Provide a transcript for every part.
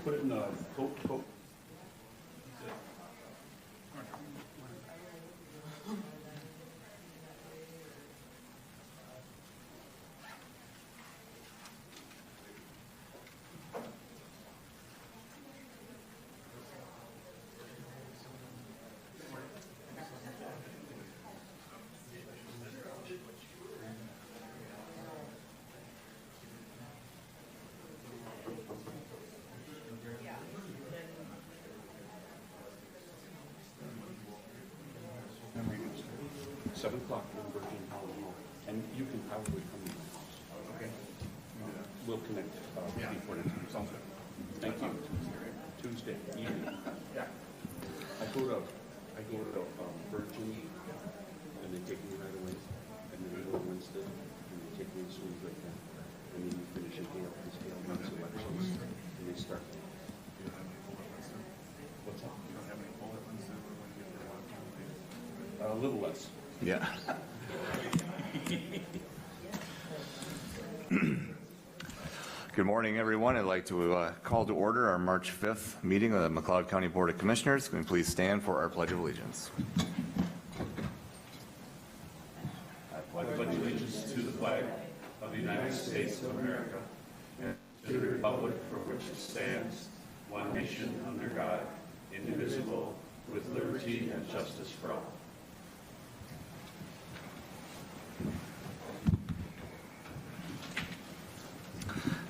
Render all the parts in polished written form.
Put it in the coat. $7 in Virgin Hall, and you can probably come to my house. Okay. We'll connect before the time. Sounds good. Thank you. Tuesday evening. Yeah. I go to Virgin, and they take me right away, and then I go to Winston, and they take me as soon as they can, and then you finish it here at this month's elections, and they start. What's that? You don't have any poll at Winston when you get there? A little less. Yeah. Good morning, everyone. I'd like to call to order our March 5th meeting of the McLeod County Board of Commissioners. Can we please stand for our Pledge of Allegiance? I pledge allegiance to the flag of the United States of America and to the republic for which it stands, one nation under God, indivisible, with liberty and justice for all.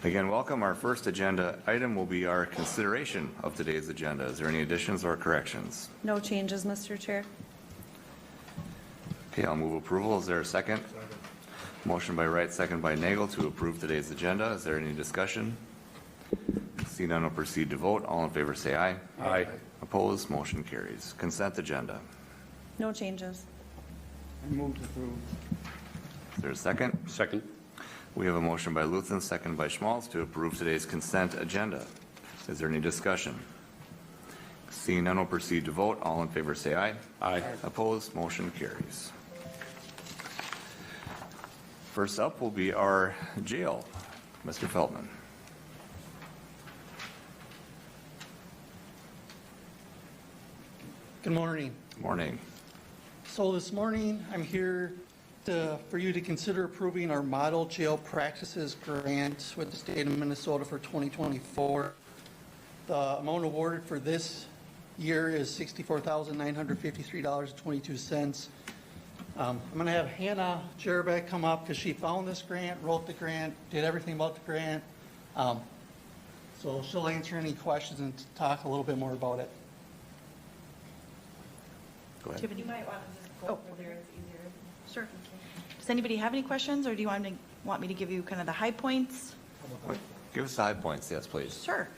Again, welcome. Our first agenda item will be our consideration of today's agenda. Is there any additions or corrections? No changes, Mr. Chair. Okay, I'll move approval. Is there a second? Motion by Wright, second by Nagel to approve today's agenda. Is there any discussion? Seeing none, we'll proceed to vote. All in favor say aye. Aye. Opposed? Motion carries. Consent agenda. No changes. I move to approve. Is there a second? Second. We have a motion by Luthen, second by Schmaltz to approve today's consent agenda. Is there any discussion? Seeing none, we'll proceed to vote. All in favor say aye. Aye. Opposed? Motion carries. First up will be our jail. Mr. Feldman. Good morning. Morning. So this morning, I'm here for you to consider approving our Model Jail Practices Grant with the state of Minnesota for 2024. The amount awarded for this year is $64,953.22. I'm going to have Hannah Jerbeck come up because she found this grant, wrote the grant, did everything about the grant. So she'll answer any questions and talk a little bit more about it. Go ahead. You might want to just go over there, it's easier. Sure. Does anybody have any questions, or do you want me to give you kind of the high points? Give us the high points, yes, please. Sure.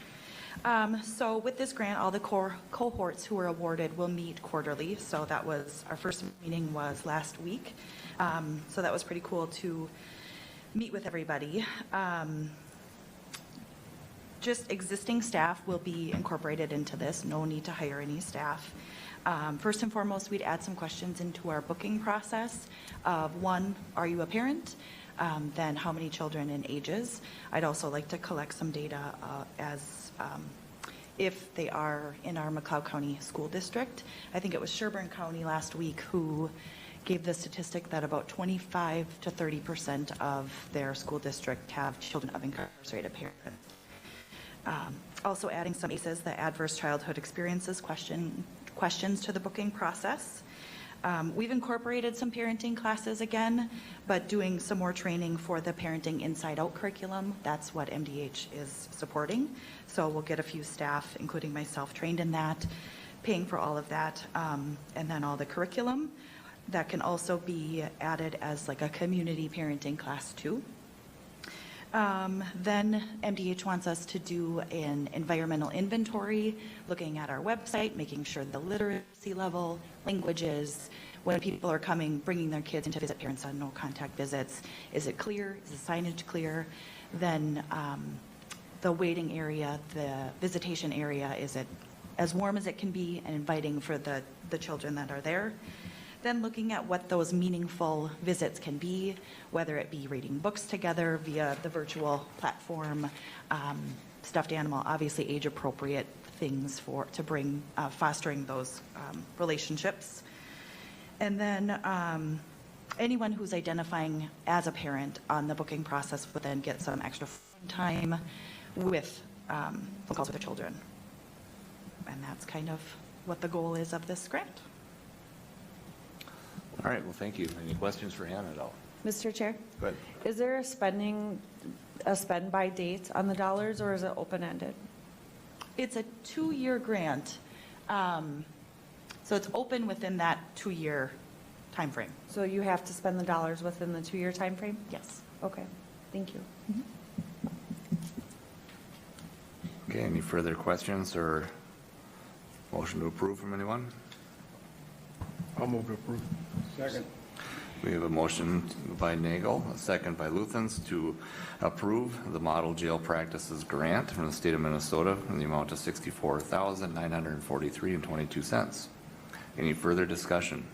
So with this grant, all the cohorts who were awarded will meet quarterly. So that was, our first meeting was last week. So that was pretty cool to meet with everybody. Just existing staff will be incorporated into this. No need to hire any staff. First and foremost, we'd add some questions into our booking process of one, are you a parent? Then how many children and ages? I'd also like to collect some data as if they are in our McLeod County School District. I think it was Sherburne County last week who gave the statistic that about 25 to 30% of their school district have children of incarcerated parents. Also adding some ACEs, the Adverse Childhood Experiences questions to the booking process. We've incorporated some parenting classes again, but doing some more training for the Parenting Inside Out curriculum. That's what MDH is supporting. So we'll get a few staff, including myself, trained in that, paying for all of that, and then all the curriculum. That can also be added as like a community parenting class too. Then MDH wants us to do an environmental inventory, looking at our website, making sure the literacy level, languages, when people are coming, bringing their kids in to visit parents on no contact visits, is it clear? Is the signage clear? Then the waiting area, the visitation area, is it as warm as it can be and inviting for the children that are there? Then looking at what those meaningful visits can be, whether it be reading books together via the virtual platform, stuffed animal, obviously age-appropriate things to bring, fostering those relationships. And then anyone who's identifying as a parent on the booking process would then get some extra time with phone calls with their children. And that's kind of what the goal is of this grant. All right, well, thank you. Any questions for Hannah at all? Mr. Chair, Go ahead. is there a spend by date on the dollars, or is it open-ended? It's a 2-year grant. So it's open within that 2-year timeframe. So you have to spend the dollars within the 2-year time frame? Yes. Okay, thank you. Okay, any further questions or motion to approve from anyone? I'll move to approve. Second. We have a motion by Nagel, a second by Luthens to approve the Model Jail Practices Grant from the state of Minnesota in the amount of $64,943.22. Any further discussion?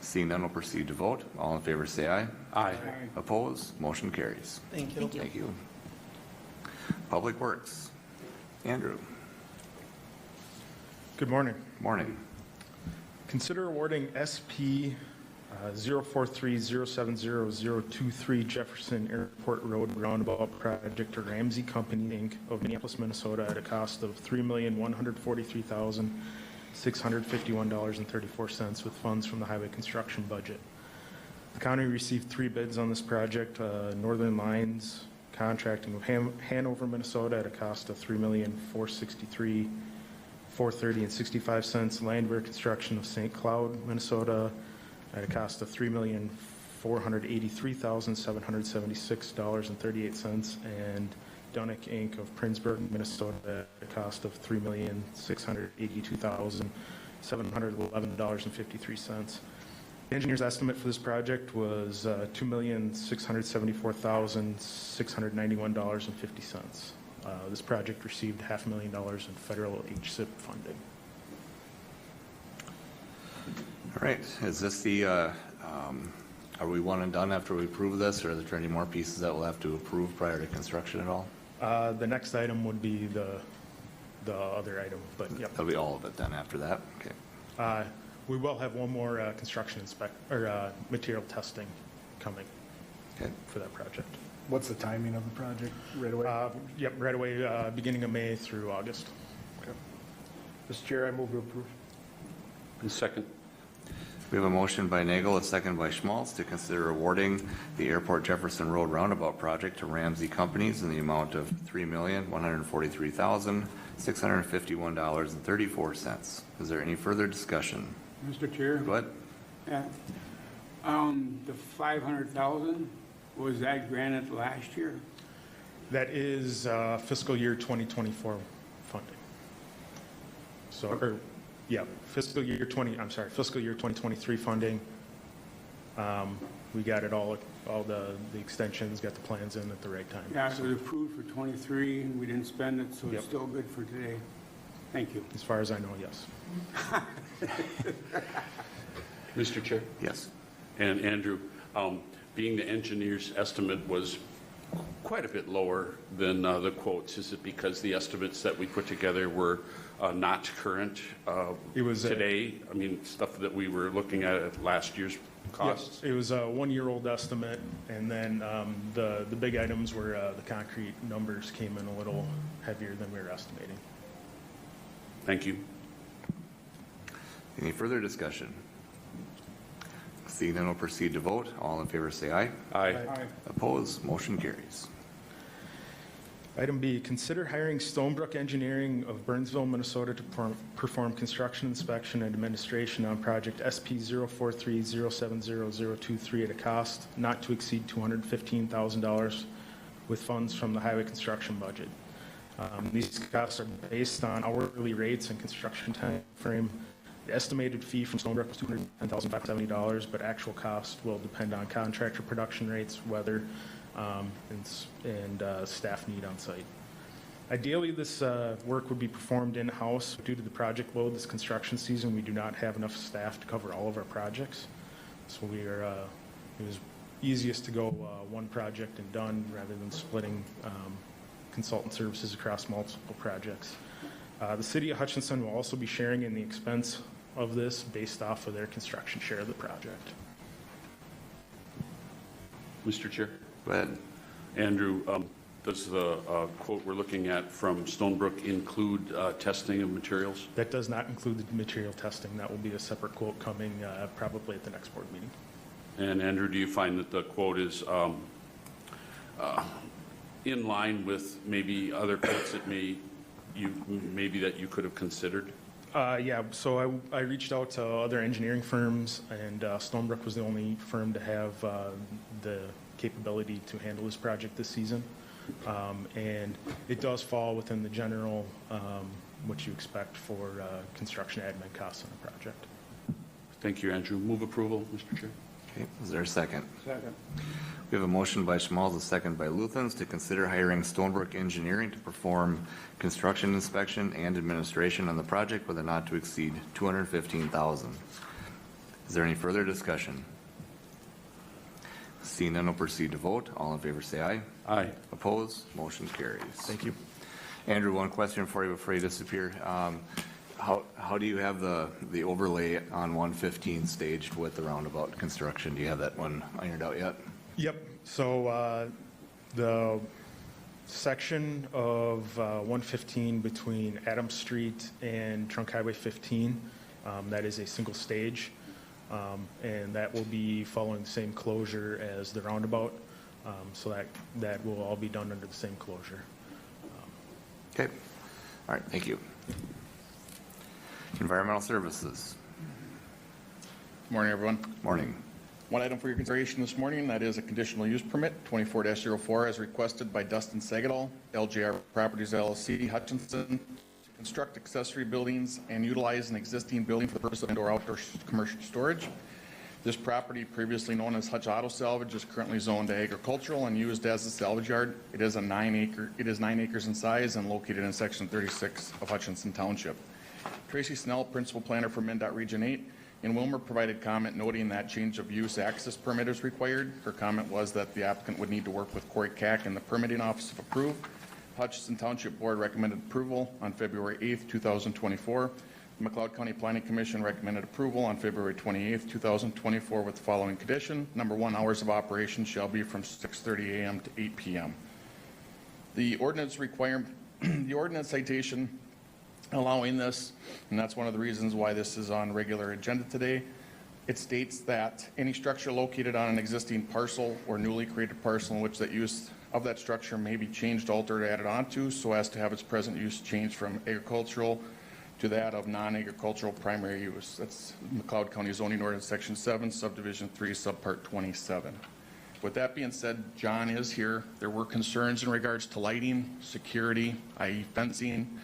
Seeing none, we'll proceed to vote. All in favor say aye. Aye. Opposed? Motion carries. Thank you. Thank you. Thank you. Public Works. Andrew. Good morning. Morning. Consider awarding SP 043070023 Jefferson Airport Road Roundabout Project to Ramsey Company, Inc. of Minneapolis, Minnesota at a cost of $3,143,651.34 with funds from the highway construction budget. The county received 3 bids on this project. Northern Lines Contracting of Hanover, Minnesota at a cost of $3,463,430.65. Landwehr Construction of St. Cloud, Minnesota at a cost of $3,483,776.38. And Dunick Inc. of Princeburg, Minnesota at a cost of $3,682,711.53. The engineer's estimate for this project was $2,674,691.50. This project received $500,000 in federal HSIP funding. All right, is this the, are we one and done after we approve this, or are there any more pieces that we'll have to approve prior to construction at all? The next item would be the other item, but yep. That'll be all of it then after that? Okay. We will have one more construction material testing coming Okay. for that project. What's the timing of the project right away? Yep, right away, beginning of May through August. Okay. Mr. Chair, I move to approve. And second. We have a motion by Nagel, a second by Schmaltz to consider awarding the Airport Jefferson Road Roundabout project to Ramsey Companies in the amount of $3,143,651.34. Is there any further discussion? Mr. Chair? Go ahead. Yeah. The 500,000, was that granted last year? That is fiscal year 2024 funding. So, fiscal year 2023 funding. We got it all the extensions, got the plans in at the right time. Yeah, it was approved for 23, and we didn't spend it, so Yep. it's still good for today. Thank you. As far as I know, yes. Mr. Chair? Yes. And Andrew, being the engineer's estimate was quite a bit lower than the quotes, is it because the estimates that we put together were not current It was today? I mean, stuff that we were looking at last year's costs? Yes, it was a one-year-old estimate, and then the big items were the concrete numbers came in a little heavier than we were estimating. Thank you. Any further discussion? Seeing none, we'll proceed to vote. All in favor say aye. Aye. Aye. Opposed? Motion carries. Item B, consider hiring Stonebrook Engineering of Burnsville, Minnesota to perform construction inspection and administration on project SP 043070023 at a cost not to exceed $215,000 with funds from the highway construction budget. These costs are based on hourly rates and construction time frame. The estimated fee from Stonebrook was $210,570, but actual cost will depend on contractor production rates, weather, and staff need on site. Ideally, this work would be performed in-house. Due to the project load this construction season, we do not have enough staff to cover all of our projects. So it was easiest to go one project and done rather than splitting consultant services across multiple projects. The city of Hutchinson will also be sharing in the expense of this based off of their construction share of the project. Mr. Chair? Go ahead. Andrew, does the quote we're looking at from Stonebrook include testing of materials? That does not include the material testing. That will be a separate quote coming probably at the next board meeting. And Andrew, do you find that the quote is in line with maybe other quotes that maybe that you could have considered? Yeah, so I reached out to other engineering firms, and Stonebrook was the only firm to have the capability to handle this project this season. And it does fall within the general, what you expect for construction admin costs on a project. Thank you, Andrew. Move approval, Mr. Chair. Okay, is there a second? Second. We have a motion by Schmalz, a second by Luthens to consider hiring Stonebrook Engineering to perform construction inspection and administration on the project with a not to exceed $215,000. Is there any further discussion? Seeing none, we'll proceed to vote. All in favor say aye. Aye. Opposed? Motion carries. Thank you. Andrew, one question for you before you disappear. How do you have the overlay on 115 staged with the roundabout construction? Do you have that one ironed out yet? Yep, so the section of 115 between Adams Street and Trunk Highway 15, that is a single stage, and that will be following the same closure as the roundabout, so that will all be done under the same closure. Okay. All right, thank you. Environmental Services. Morning, everyone. Morning. One item for your consideration this morning, that is a conditional use permit, 24-04, as requested by Dustin Sagadol, LJR Properties LLC, Hutchinson, to construct accessory buildings and utilize an existing building for the purpose of indoor-outdoor commercial storage. This property, previously known as Hutch Auto Salvage, is currently zoned to agricultural and used as a salvage yard. It is 9 acres in size and located in Section 36 of Hutchinson Township. Tracy Snell, Principal Planner for MnDOT Region 8, in Wilmer, provided comment noting that change of use access permit is required. Her comment was that the applicant would need to work with Corey Cack and the permitting office if approved. Hutchinson Township Board recommended approval on February 8th, 2024. The McLeod County Planning Commission recommended approval on February 28th, 2024 with the following condition. Number one, hours of operation shall be from 6:30 a.m. to 8 p.m. The ordinance citation allowing this, and that's one of the reasons why this is on regular agenda today. It states that any structure located on an existing parcel or newly created parcel in which that use of that structure may be changed, altered, or added onto so as to have its present use changed from agricultural to that of non-agricultural primary use. That's McLeod County Zoning Ordinance Section 7, Subdivision 3, Subpart 27. With that being said, John is here. There were concerns in regards to lighting, security, i.e. fencing,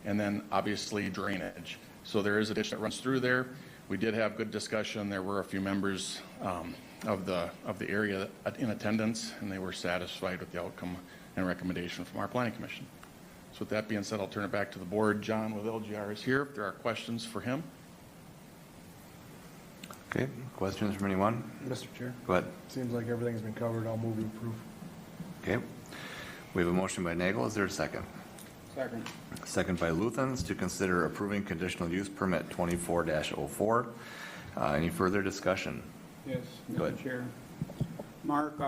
and then obviously drainage. So there is a ditch that runs through there. We did have good discussion. There were a few members of the area in attendance, and they were satisfied with the outcome and recommendation from our Planning Commission. So with that being said, I'll turn it back to the board. John with LGR is here if there are questions for him. Okay, questions from anyone? Mr. Chair, Go ahead. seems like everything's been covered. I'll move to approve. Okay. We have a motion by Nagel. Is there a second? Second. Second by Luthens to consider approving conditional use permit 24-04. Any further discussion? Yes, Go ahead. Mr. Chair. Mark,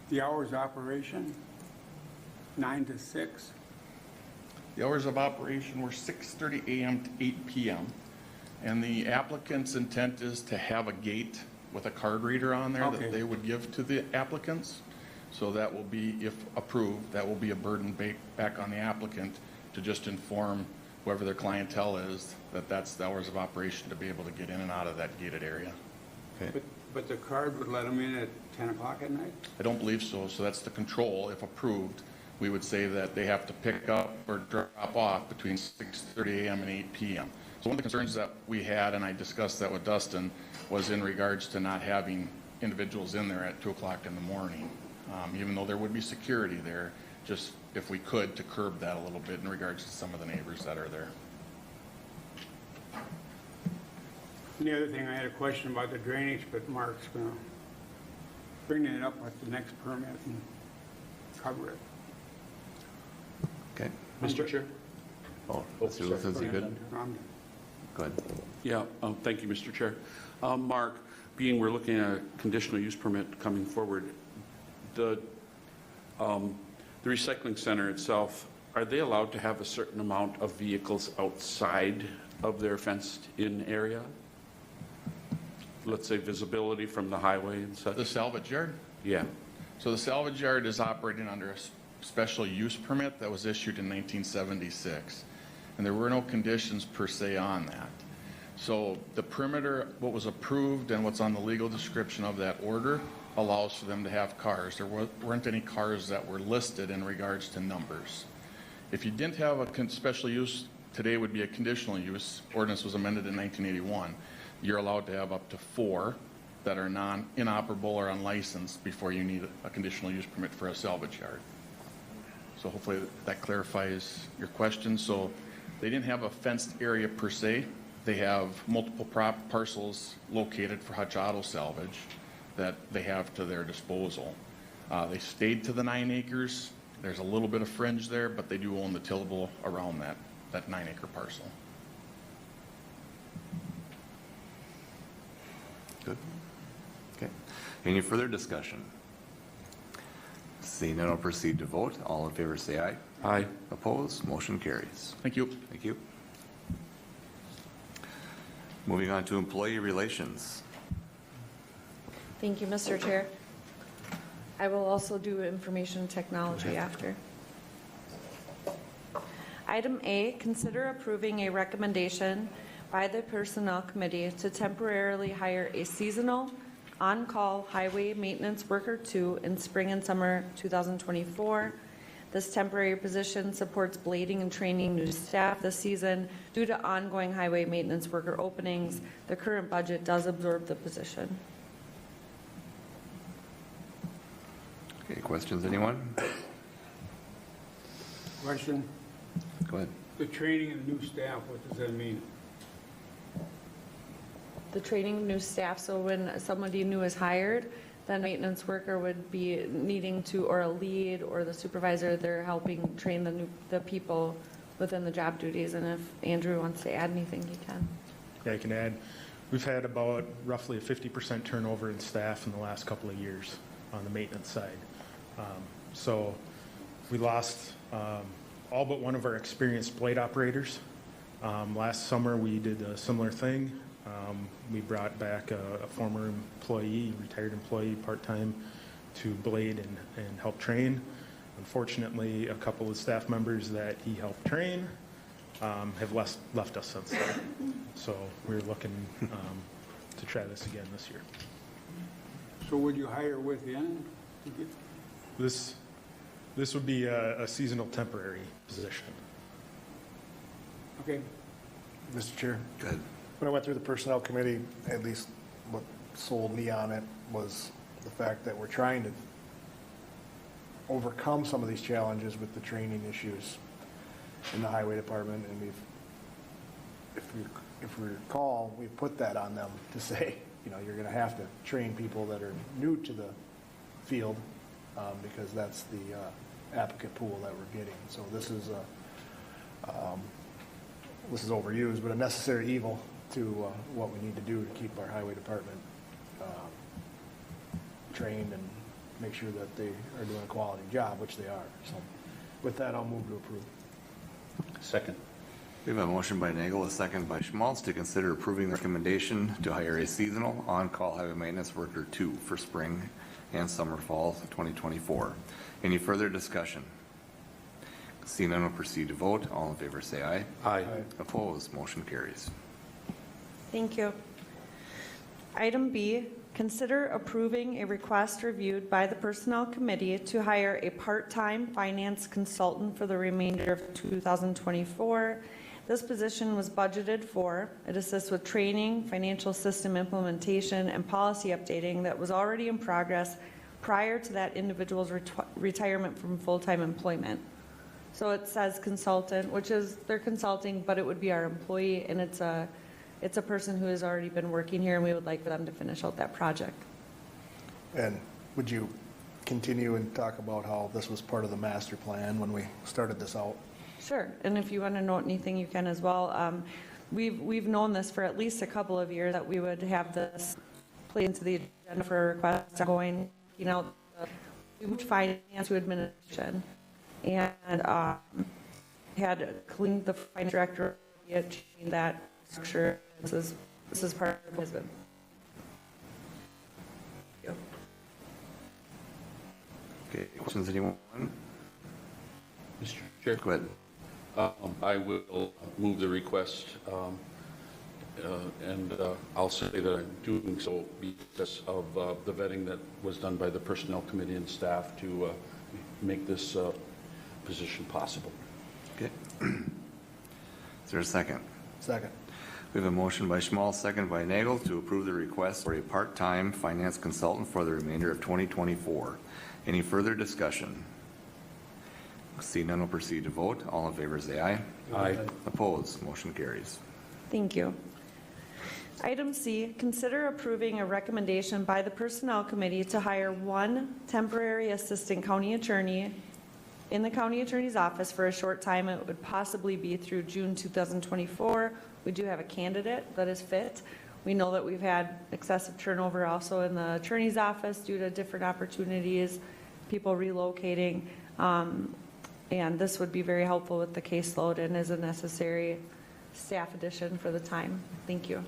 the hours of operation, 9 to 6. The hours of operation were 6:30 a.m. to 8 p.m. And the applicant's intent is to have a gate with a card reader on there Okay. that they would give to the applicants. So that will be, if approved, that will be a burden back on the applicant to just inform whoever their clientele is that that's the hours of operation to be able to get in and out of that gated area. Okay. But the card would let them in at 10 o'clock at night? I don't believe so. So that's the control. If approved, we would say that they have to pick up or drop off between 6:30 a.m. and 8 p.m. So one of the concerns that we had, and I discussed that with Dustin, was in regards to not having individuals in there at 2 o'clock in the morning. Even though there would be security there, just if we could, to curb that a little bit in regards to some of the neighbors that are there. And the other thing, I had a question about the drainage, but Mark's going to bring it up with the next permit and cover it. Okay. Mr. Chair? Oh, Oh, Mr. sorry. Luthens, you good? I'm done. Go ahead. Yeah, thank you, Mr. Chair. Mark, being we're looking at a conditional use permit coming forward, the recycling center itself, are they allowed to have a certain amount of vehicles outside of their fenced-in area? Let's say visibility from the highway and such? The salvage yard? Yeah. So the salvage yard is operating under a special use permit that was issued in 1976. And there were no conditions per se on that. So the perimeter, what was approved and what's on the legal description of that order allows for them to have cars. There weren't any cars that were listed in regards to numbers. If you didn't have a special use, today would be a conditional use. Ordinance was amended in 1981. You're allowed to have up to 4 that are inoperable or unlicensed before you need a conditional use permit for a salvage yard. So hopefully that clarifies your question. So they didn't have a fenced area per se. They have multiple parcels located for Hutch Auto Salvage that they have to their disposal. They stayed to the 9 acres. There's a little bit of fringe there, but they do own the tillable around that 9-acre parcel. Good. Okay. Any further discussion? Seeing none, I'll proceed to vote. All in favor say aye. Aye. Opposed? Motion carries. Thank you. Thank you. Moving on to employee relations. Thank you, Mr. Chair. I will also do information technology after. Item A, consider approving a recommendation by the Personnel Committee to temporarily hire a seasonal on-call highway maintenance worker 2 in spring and summer 2024. This temporary position supports blading and training new staff this season. Due to ongoing highway maintenance worker openings, the current budget does absorb the position. Okay, questions, anyone? Question, Go ahead. the training of new staff, what does that mean? The training of new staff, so when somebody new is hired, then a maintenance worker would be needing to, or a lead or the supervisor, they're helping train the people within the job duties. And if Andrew wants to add anything, he can. Yeah, I can add, we've had about roughly a 50% turnover in staff in the last couple of years on the maintenance side. So we lost all but one of our experienced blade operators. Last summer, we did a similar thing. We brought back a former employee, retired employee, part-time to blade and help train. Unfortunately, a couple of staff members that he helped train have left us since then. So we're looking to try this again this year. So would you hire within? This would be a seasonal temporary position. Okay, Mr. Chair, Go ahead. when I went through the Personnel Committee, at least what sold me on it was the fact that we're trying to overcome some of these challenges with the training issues in the Highway Department, and if we recall, we put that on them to say, you're going to have to train people that are new to the field, because that's the applicant pool that we're getting. So this is overused, but a necessary evil to what we need to do to keep our highway department trained and make sure that they are doing a quality job, which they are. So with that, I'll move to approve. Second. We have a motion by Nagel, a second by Schmaltz to consider approving the recommendation to hire a seasonal on-call highway maintenance worker 2 for spring and summer fall 2024. Any further discussion? Seeing none, we'll proceed to vote. All in favor say aye. Aye. Opposed? Motion carries. Thank you. Item B, consider approving a request reviewed by the Personnel Committee to hire a part-time finance consultant for the remainder of 2024. This position was budgeted for. It assists with training, financial system implementation, and policy updating that was already in progress prior to that individual's retirement from full-time employment. So it says consultant, which is, they're consulting, but it would be our employee, and it's a person who has already been working here, and we would like for them to finish out that project. And would you continue and talk about how this was part of the master plan when we started this out? Sure, and if you want to note anything, you can as well. We've known this for at least a couple of years, that we would have this played into the agenda for requests going, we moved finance to administration, and had cleaned the finance director, changed that structure. This is part of his. Okay, questions, anyone? Mr. Chair. Go ahead. I will move the request, and I'll say that I'm doing so because of the vetting that was done by the Personnel Committee and staff to make this position possible. Okay. Is there a second? Second. We have a motion by Schmal, second by Nagel, to approve the request for a part-time finance consultant for the remainder of 2024. Any further discussion? Seeing none, will proceed to vote. All in favor say aye. Aye. Opposed? Motion carries. Thank you. Item C, consider approving a recommendation by the Personnel Committee to hire one temporary assistant county attorney in the county attorney's office for a short time. It would possibly be through June 2024. We do have a candidate that is fit. We know that we've had excessive turnover also in the attorney's office due to different opportunities, people relocating, and this would be very helpful with the caseload and is a necessary staff addition for the time. Thank you.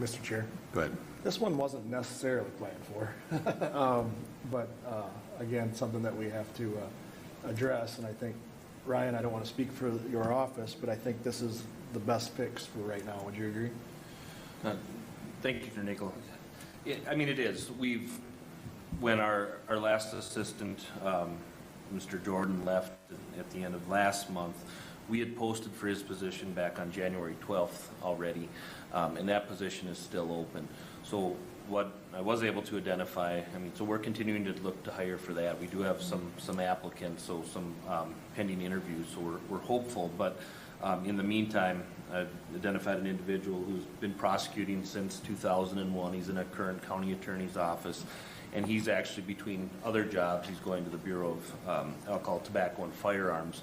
Mr. Chair. Go ahead. This one wasn't necessarily planned for, but again, something that we have to address. And I think, Ryan, I don't want to speak for your office, but I think this is the best fix for right now. Would you agree? Thank you, Mr. Nickel. I mean, it is. When our last assistant, Mr. Jordan, left at the end of last month, we had posted for his position back on January 12th already, and that position is still open. So what I was able to identify, so we're continuing to look to hire for that. We do have some applicants, so some pending interviews, so we're hopeful. But in the meantime, I've identified an individual who's been prosecuting since 2001. He's in a current county attorney's office, and he's actually, between other jobs, he's going to the Bureau of Alcohol, Tobacco, and Firearms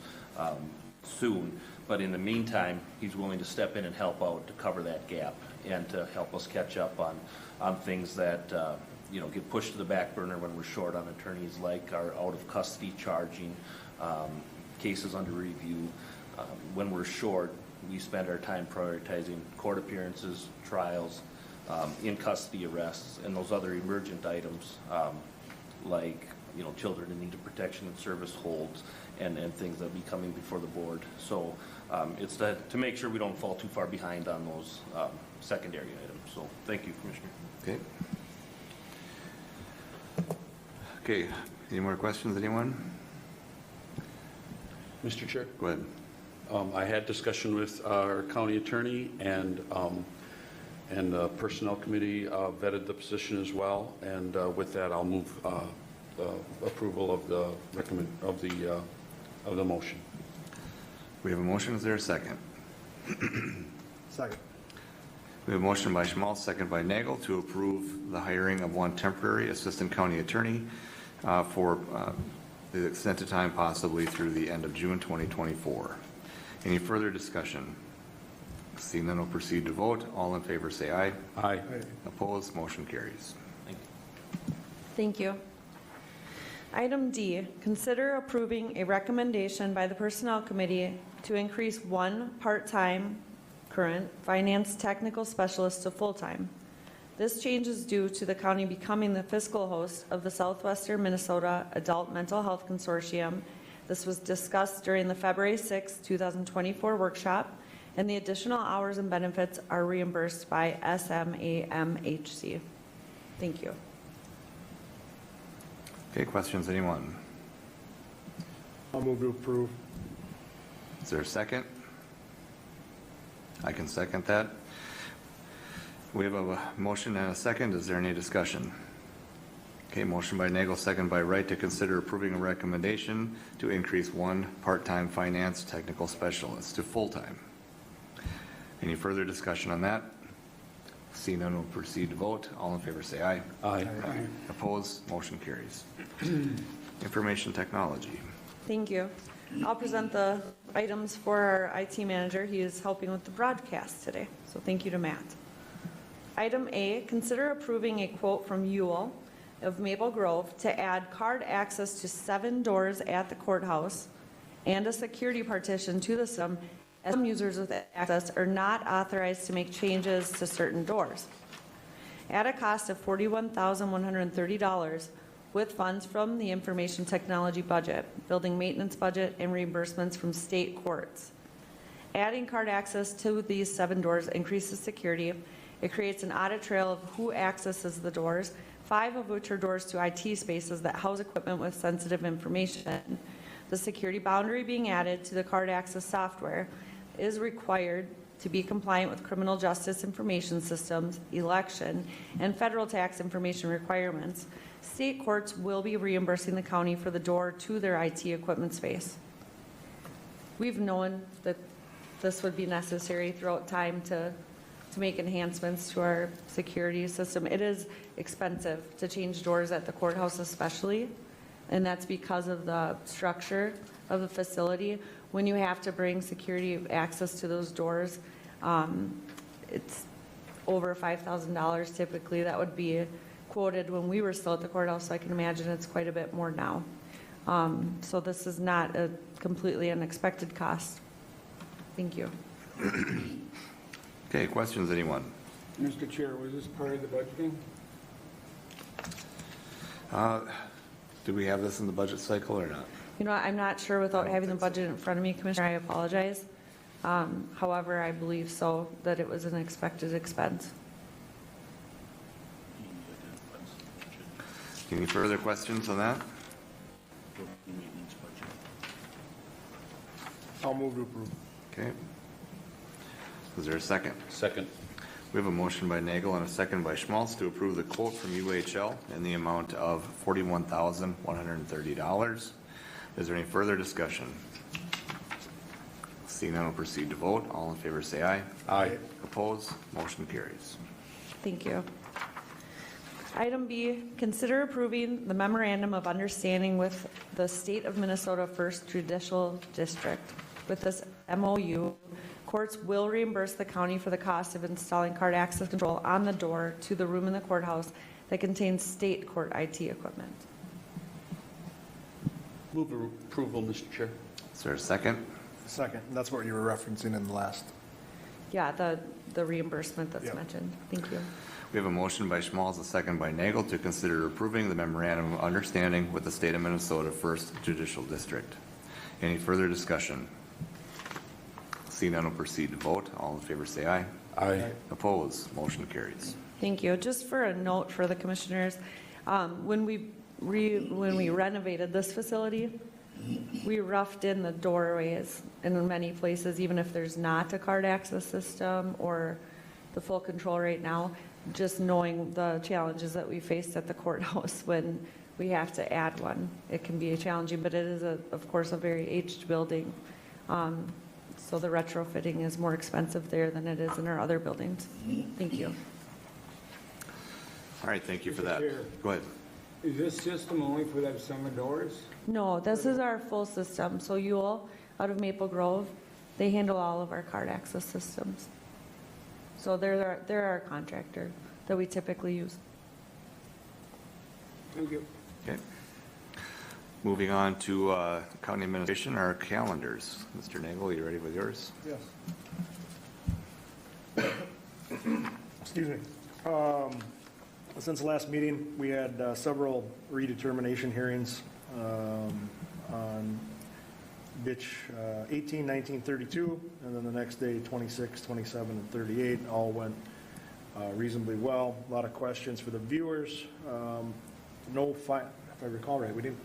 soon. But in the meantime, he's willing to step in and help out to cover that gap and to help us catch up on things that get pushed to the back burner when we're short on attorneys, like our out-of-custody charging, cases under review. When we're short, we spend our time prioritizing court appearances, trials, in-custody arrests, and those other emergent items, like children in need of protection and service holds, and things that will be coming before the board. So it's to make sure we don't fall too far behind on those secondary items. So thank you, Commissioner. Okay. Okay. Any more questions, anyone? Mr. Chair. Go ahead. I had discussion with our county attorney, and the Personnel Committee vetted the position as well. And with that, I'll move approval of the motion. We have a motion. Is there a second? Second. We have a motion by Schmal, second by Nagel, to approve the hiring of one temporary assistant county attorney for the extended time possibly through the end of June 2024. Any further discussion? Seeing none, will proceed to vote. All in favor say aye. Aye. Opposed? Motion carries. Thank you. Thank you. Item D, consider approving a recommendation by the Personnel Committee to increase one part-time current finance technical specialist to full-time. This change is due to the county becoming the fiscal host of the Southwestern Minnesota Adult Mental Health Consortium. This was discussed during the February 6, 2024 workshop, and the additional hours and benefits are reimbursed by SMAMHC. Thank you. Okay, questions, anyone? I'll move to approve. Is there a second? I can second that. We have a motion and a second. Is there any discussion? Okay, motion by Nagel, second by Wright, to consider approving a recommendation to increase one part-time finance technical specialist to full-time. Any further discussion on that? Seeing none, we'll proceed to vote. All in favor say aye. Aye. Opposed? Motion carries. Information technology. Thank you. I'll present the items for our IT manager. He is helping with the broadcast today, so thank you to Matt. Item A, consider approving a quote from Ewell of Maple Grove to add card access to 7 doors at the courthouse and a security partition to the system, as some users with access are not authorized to make changes to certain doors. At a cost of $41,130, with funds from the information technology budget, building maintenance budget, and reimbursements from state courts. Adding card access to these 7 doors increases security. It creates an audit trail of who accesses the doors, 5 of which are doors to IT spaces that house equipment with sensitive information. The security boundary being added to the card access software is required to be compliant with criminal justice information systems, election, and federal tax information requirements. State courts will be reimbursing the county for the door to their IT equipment space. We've known that this would be necessary throughout time to make enhancements to our security system. It is expensive to change doors at the courthouse especially, and that's because of the structure of the facility. When you have to bring security access to those doors, it's over $5,000 typically. That would be quoted when we were still at the courthouse, so I can imagine it's quite a bit more now. So this is not a completely unexpected cost. Thank you. Okay, questions, anyone? Mr. Chair, was this part of the budgeting? Do we have this in the budget cycle or not? You know, I'm not sure without having the budget in front of me, Commissioner, I apologize. However, I believe so, that it was an expected expense. Any further questions on that? I'll move to approve. Okay. Is there a second? Second. We have a motion by Nagel and a second by Schmaltz to approve the quote from UHL in the amount of $41,130. Is there any further discussion? Seeing none, we'll proceed to vote. All in favor say aye. Aye. Opposed? Motion carries. Thank you. Item B, consider approving the memorandum of understanding with the State of Minnesota First Judicial District. With this MOU, courts will reimburse the county for the cost of installing card access control on the door to the room in the courthouse that contains state court IT equipment. Move approval, Mr. Chair. Is there a second? Second, that's what you were referencing in the last. Yeah, the reimbursement that's Yep. mentioned. Thank you. We have a motion by Schmaltz, a second by Nagel to consider approving the memorandum of understanding with the State of Minnesota First Judicial District. Any further discussion? Seeing none, will proceed to vote. All in favor say aye. Aye. Opposed? Motion carries. Thank you. Just for a note for the commissioners, when we renovated this facility, we roughed in the doorways in many places, even if there's not a card access system or the full control right now, just knowing the challenges that we faced at the courthouse when we have to add one. It can be challenging, but it is, of course, a very aged building. So the retrofitting is more expensive there than it is in our other buildings. Thank you. All right, thank you for Mr. that. Chair. Go ahead. Is this system only for them summer doors? No, this is our full system. So Ewell, out of Maple Grove, they handle all of our card access systems. So they're our contractor that we typically use. Thank you. Okay. Moving on to county administration, our calendars. Mr. Nagel, you ready with yours? Yes. Excuse me. Since the last meeting, we had several redetermination hearings on ditch 18, 19, 32, and then the next day, 26, 27, and 38. All went reasonably well. A lot of questions for the viewers. If I recall right, we didn't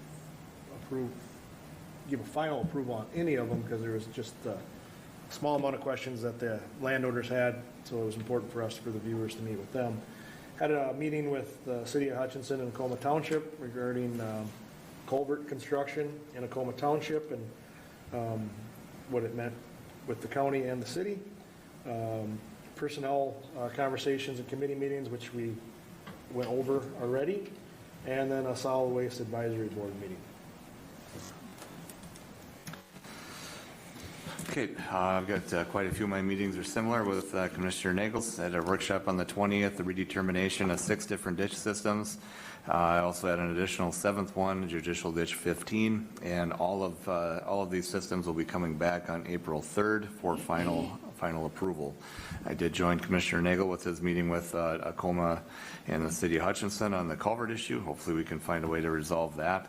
give a final approval on any of them because there was just a small amount of questions that the landowners had, so it was important for us, for the viewers, to meet with them. Had a meeting with the city of Hutchinson and Acoma Township regarding culvert construction in Acoma Township and what it meant with the county and the city. Personnel conversations and committee meetings, which we went over already, and then a solid waste advisory board meeting. Okay, I've got quite a few of my meetings are similar with Commissioner Nagels. At a workshop on the 20th, the redetermination of 6 different ditch systems. I also had an additional 7th one, judicial ditch 15, and all of these systems will be coming back on April 3rd for final approval. I did join Commissioner Nagel with his meeting with Acoma and the City of Hutchinson on the culvert issue. Hopefully we can find a way to resolve that.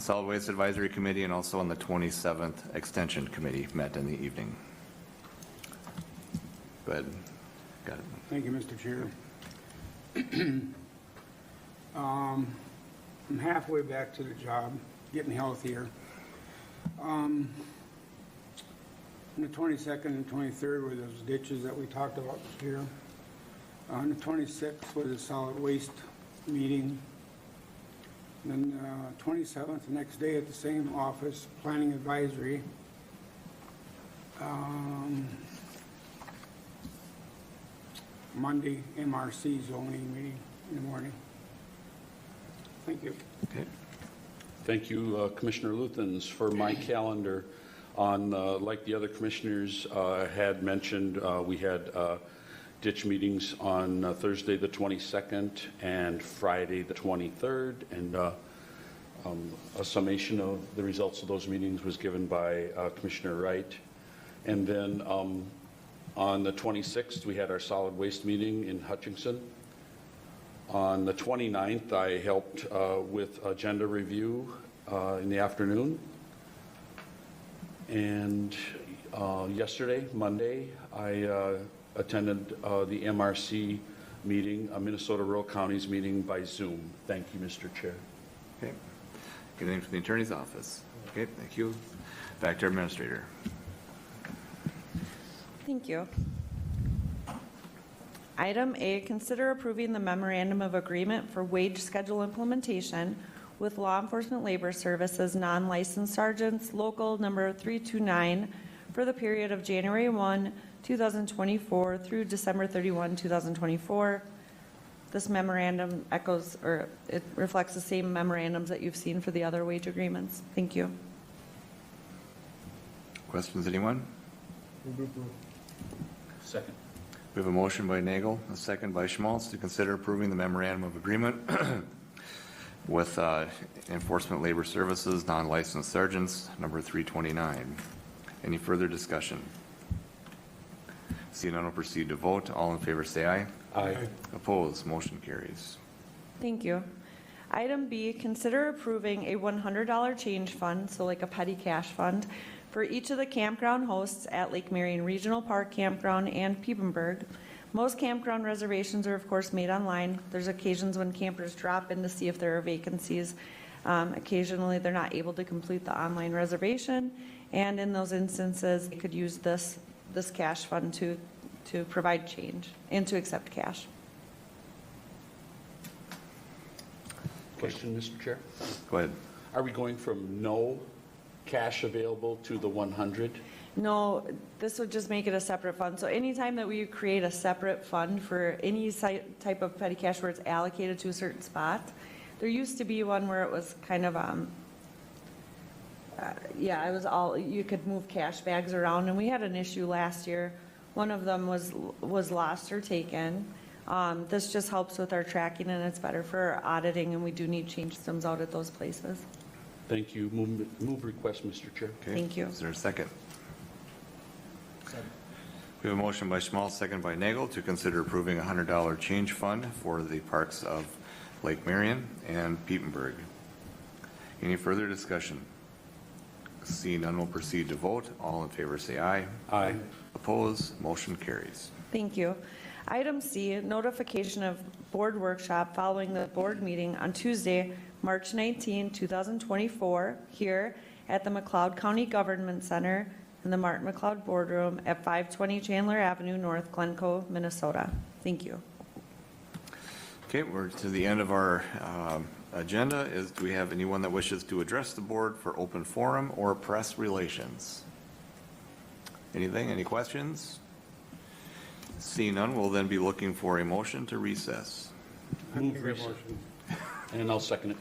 Solid Waste Advisory Committee and also on the 27th Extension Committee met in the evening. Go ahead. Got it. Thank you, Mr. Chair. I'm halfway back to the job, getting healthier. On the 22nd and 23rd were those ditches that we talked about here. On the 26th was a solid waste meeting. And then 27th, the next day at the same office, planning advisory. Monday, MRC zoning meeting in the morning. Thank you. Okay. Thank you, Commissioner Luthens. For my calendar, on like the other commissioners had mentioned, we had ditch meetings on Thursday the 22nd and Friday the 23rd, and a summation of the results of those meetings was given by Commissioner Wright. And then on the 26th, we had our solid waste meeting in Hutchinson. On the 29th, I helped with agenda review in the afternoon. And yesterday, Monday, I attended the MRC meeting, Minnesota Rural Counties meeting by Zoom. Thank you, Mr. Chair. Okay. Anything from the Attorney's Office? Okay, thank you. Back to our Administrator. Thank you. Item A, consider approving the memorandum of agreement for wage schedule implementation with Law Enforcement Labor Services non-licensed sergeants, local number 329, for the period of January 1, 2024 through December 31, 2024. This memorandum echoes, or it reflects the same memorandums that you've seen for the other wage agreements. Thank you. Questions, anyone? Second. We have a motion by Nagel, a second by Schmaltz to consider approving the memorandum of agreement with Enforcement Labor Services, non-licensed sergeants, number 329. Any further discussion? Seeing none, will proceed to vote. All in favor say aye. Aye. Opposed, motion carries. Thank you. Item B, consider approving a $100 change fund, so like a petty cash fund, for each of the campground hosts at Lake Marion Regional Park Campground and Piepenburg. Most campground reservations are, of course, made online. There's occasions when campers drop in to see if there are vacancies. Occasionally, they're not able to complete the online reservation, and in those instances, they could use this cash fund to provide change and to accept cash. Question, Mr. Chair? Go ahead. Are we going from no cash available to the 100? No, this would just make it a separate fund. So anytime that we create a separate fund for any type of petty cash where it's allocated to a certain spot, there used to be one where it was kind of, it was all, you could move cash bags around, and we had an issue last year. One of them was lost or taken. This just helps with our tracking, and it's better for our auditing, and we do need change systems out at those places. Thank you. Move request, Mr. Chair. Okay. Thank you. Is there a second? We have a motion by Schmaltz, second by Nagel, to consider approving a $100 change fund for the parks of Lake Marion and Piepenburg. Any further discussion? Seeing none, will proceed to vote. All in favor say aye. Aye. Opposed, motion carries. Thank you. Item C, notification of board workshop following the board meeting on Tuesday, March 19, 2024, here at the McLeod County Government Center in the Martin McLeod Boardroom at 520 Chandler Avenue, North Glencoe, Minnesota. Thank you. Okay, we're to the end of our agenda. Do we have anyone that wishes to address the board for open forum or press relations? Anything? Any questions? Seeing none, we'll then be looking for a motion to recess. Move recess. And I'll second it.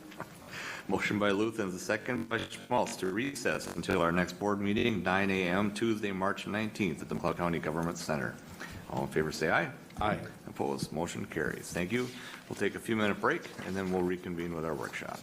Motion by Luthens, the second by Schmaltz to recess until our next board meeting, 9 a.m. Tuesday, March 19th at the McLeod County Government Center. All in favor, say aye. Aye. Opposed, motion carries. Thank you. We'll take a few-minute break, and then we'll reconvene with our workshop.